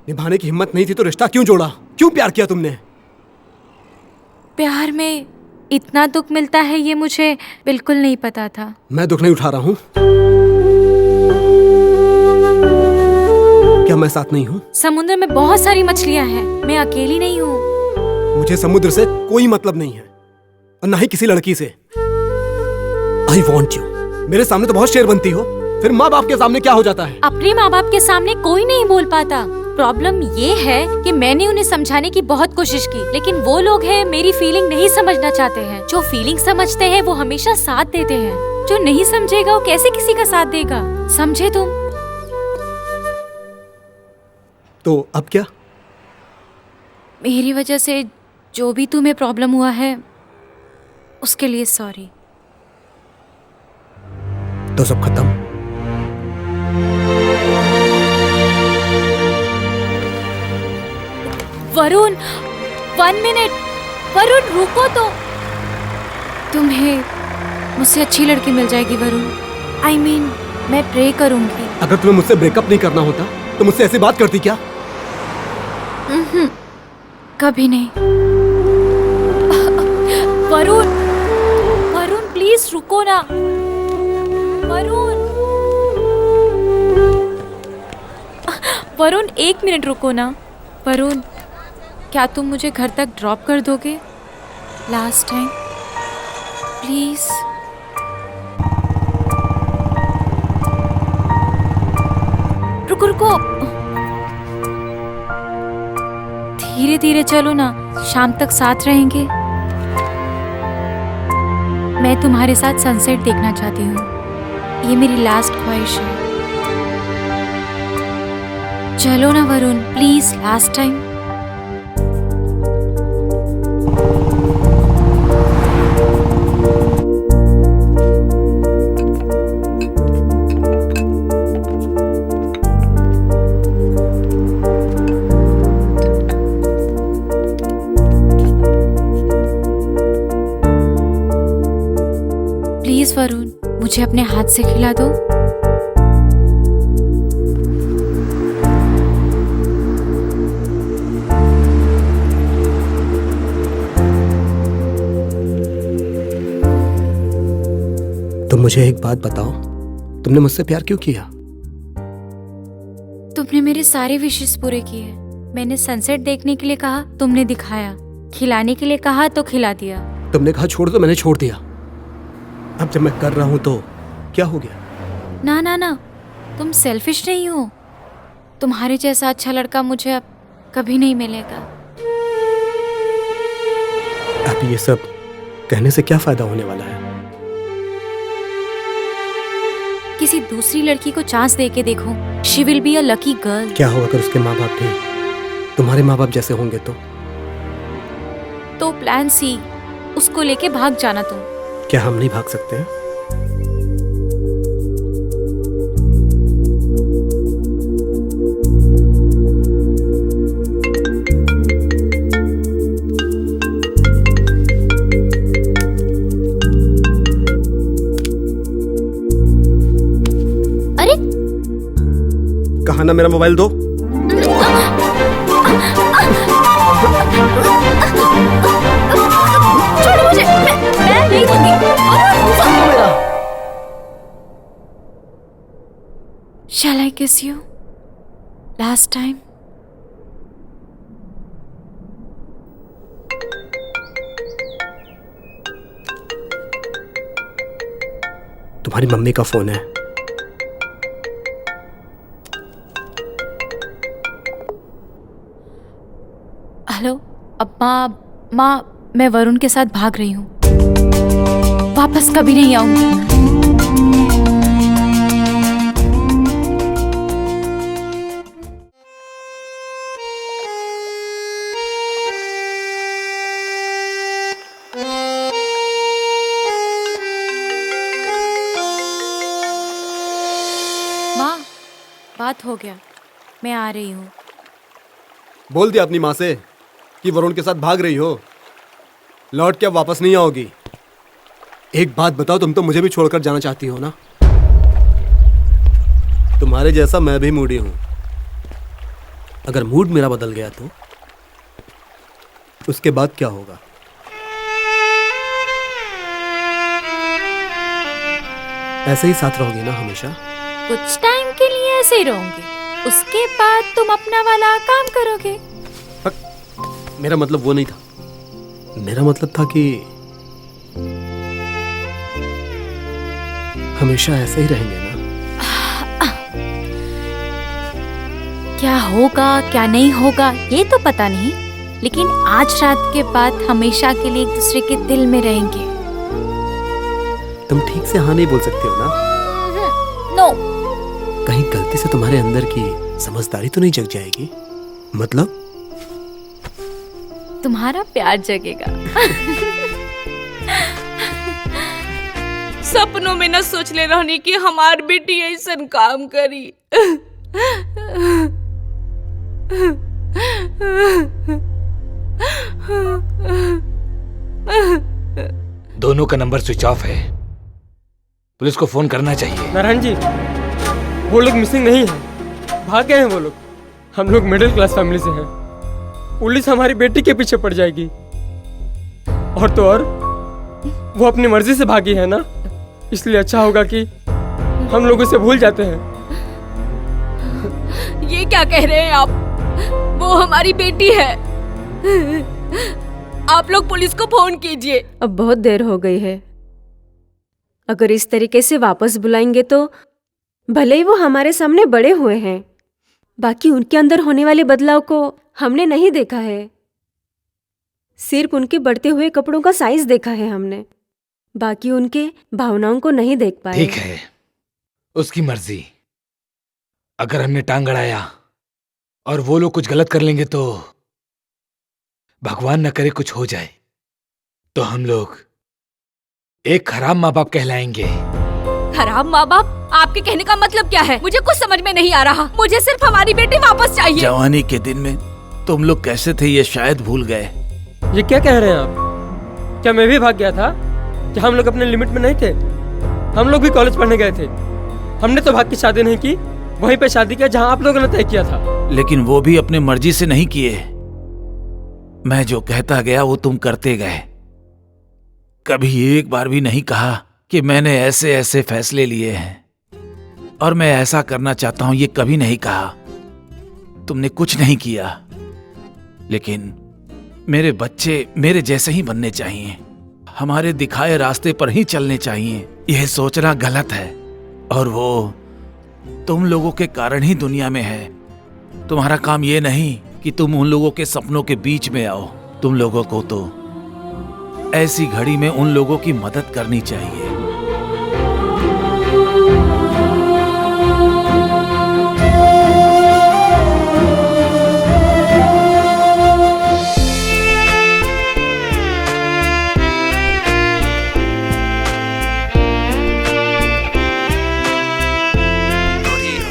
निभाने की हिम्मत नहीं थी तो रिश्ता क्यों जोड़ा? क्यों प्यार किया तुमने? प्यार में इतना दुख मिलता है ये मुझे बिल्कुल नहीं पता था। मैं दुख नहीं उठा रहा हूँ। क्या मैं साथ नहीं हूँ? समुद्र में बहुत सारी मछलियाँ हैं, मैं अकेली नहीं हूँ। मुझे समुद्र से कोई मतलब नहीं है और ना ही किसी लड़की से। I want you. मेरे सामने तो बहुत शेर बनती हो, फिर माँ बाप के सामने क्या हो जाता है? अपने माँ बाप के सामने कोई नहीं बोल पाता। प्रॉब्लम ये है कि मैंने उन्हें समझाने की बहुत कोशिश की, लेकिन वो लोग हैं मेरी फीलिंग नहीं समझना चाहते हैं। जो फीलिंग समझते हैं वो हमेशा साथ देते हैं, जो नहीं समझेगा वो कैसे किसी का साथ देगा? समझे तुम? तो अब क्या? मेरी वजह से जो भी तुम्हें प्रॉब्लम हुआ है उसके लिए सॉरी। तो सब खत्म? वरुण, 1 मिनट। वरुण रुको तो। तुम्हें मुझसे अच्छी लड़की मिल जाएगी वरुण। I mean, मैं प्रे करूंगी। अगर तुम्हें मुझसे ब्रेकअप नहीं करना होता तो मुझसे ऐसी बात करती क्या? कभी नहीं। वरुण, वरुण प्लीज रुको ना। वरुण, वरुण 1 मिनट रुको ना। वरुण, क्या तुम मुझे घर तक ड्रॉप कर दोगे? Last time please. रुको रुको, धीरे धीरे चलो ना, शाम तक साथ रहेंगे। मैं तुम्हारे साथ सनसेट देखना चाहती हूँ, ये मेरी लास्ट ख्वाहिश है। चलो ना Varun please, last time. Please Varun, मुझे अपने हाथ से खिला दो। तो मुझे एक बात बताओ, तुमने मुझसे प्यार क्यों किया? तुमने मेरे सारे विशेस पूरे किए। मैंने सनसेट देखने के लिए कहा, तुमने दिखाया। खिलाने के लिए कहा तो खिला दिया। तुमने कहा छोड़ दो, मैंने छोड़ दिया। अब जब मैं कर रहा हूं तो क्या हो गया? ना ना ना, तुम सेल्फिश नहीं हो। तुम्हारे जैसा अच्छा लड़का मुझे अब कभी नहीं मिलेगा। अब ये सब कहने से क्या फायदा होने वाला है? किसी दूसरी लड़की को चांस दे के देखो, she will be a lucky girl. क्या होगा अगर उसके माँ बाप भी तुम्हारे माँ बाप जैसे होंगे तो प्लान सी, उसको लेके भाग जाना तुम। क्या हम नहीं भाग सकते हैं? अरे कहा ना मेरा मोबाइल दो। छोड़ो मुझे, मैं नहीं दूंगी। मेरा Shall I kiss you? Last time? तुम्हारी मम्मी का फोन है। हेलो अब्बा, माँ, मैं वरुण के साथ भाग रही हूँ। वापस कभी नहीं आऊंगी। माँ, बात हो गया, मैं आ रही हूँ। बोल दिया अपनी माँ से कि वरुण के साथ भाग रही हो, लौट के अब वापस नहीं आओगी। एक बात बताओ, तुम तो मुझे भी छोड़कर जाना चाहती हो ना? तुम्हारे जैसा मैं भी मूडी हूं। अगर मूड मेरा बदल गया तो उसके बाद क्या होगा? ऐसे ही साथ रहोगे ना हमेशा? कुछ टाइम के लिए ऐसे ही रहूंगी, उसके बाद तुम अपना वाला काम करोगे। मेरा मतलब वो नहीं था। मेरा मतलब था कि हमेशा ऐसे ही रहेंगे ना? क्या होगा क्या नहीं होगा ये तो पता नहीं, लेकिन आज रात के बाद हमेशा के लिए एक दूसरे के दिल में रहेंगे। तुम ठीक से हाँ नहीं बोल सकते हो ना? नो। कहीं गलती से तुम्हारे अंदर की समझदारी तो नहीं जग जाएगी? मतलब तुम्हारा प्यार जगेगा। सपनों में न सोच ले रहनी कि हमार बेटी ऐसन काम करी। दोनों का नंबर स्विच ऑफ है, पुलिस को फोन करना चाहिए। नारायण जी, वो लोग मिसिंग नहीं है, भाग गए हैं वो लोग। हम लोग मिडिल क्लास फैमिली से हैं, पुलिस हमारी बेटी के पीछे पड़ जाएगी। और तो और वो अपनी मर्जी से भागी है ना, इसलिए अच्छा होगा कि हम लोग उसे भूल जाते हैं। ये क्या कह रहे हैं आप? वो हमारी बेटी है। आप लोग पुलिस को फोन कीजिए। अब बहुत देर हो गई है, अगर इस तरीके से वापस बुलाएंगे तो भले ही वो हमारे सामने बड़े हुए हैं, बाकी उनके अंदर होने वाले बदलाव को हमने नहीं देखा है। सिर्फ उनके बढ़ते हुए कपड़ों का साइज देखा है हमने, बाकी उनके भावनाओं को नहीं देख पाए। ठीक है, उसकी मर्जी। अगर हमने टांग अड़ाया और वो लोग कुछ गलत कर लेंगे तो भगवान न करे कुछ हो जाए तो हम लोग एक खराब माँ बाप कहलाएंगे। खराब माँ बाप? आपके कहने का मतलब क्या है? मुझे कुछ समझ में नहीं आ रहा। मुझे सिर्फ हमारी बेटी वापस चाहिए। जवानी के दिन में तुम लोग कैसे थे ये शायद भूल गए। ये क्या कह रहे हैं आप? क्या मैं भी भाग गया था? क्या हम लोग अपने लिमिट में नहीं थे? हम लोग भी कॉलेज पढ़ने गए थे। हमने तो भाग की शादी नहीं की, वहीं पे शादी किया जहां आप लोगों ने तय किया था। लेकिन वो भी अपनी मर्जी से नहीं किए। मैं जो कहता गया वो तुम करते गए। कभी एक बार भी नहीं कहा कि मैंने ऐसे ऐसे फैसले लिए हैं और मैं ऐसा करना चाहता हूं, ये कभी नहीं कहा। तुमने कुछ नहीं किया, लेकिन मेरे बच्चे मेरे जैसे ही बनने चाहिए, हमारे दिखाए रास्ते पर ही चलने चाहिए। यह सोचना गलत है और वो तुम लोगों के कारण ही दुनिया में है। तुम्हारा काम ये नहीं कि तुम उन लोगों के सपनों के बीच में आओ। तुम लोगों को तो ऐसी घड़ी में उन लोगों की मदद करनी चाहिए।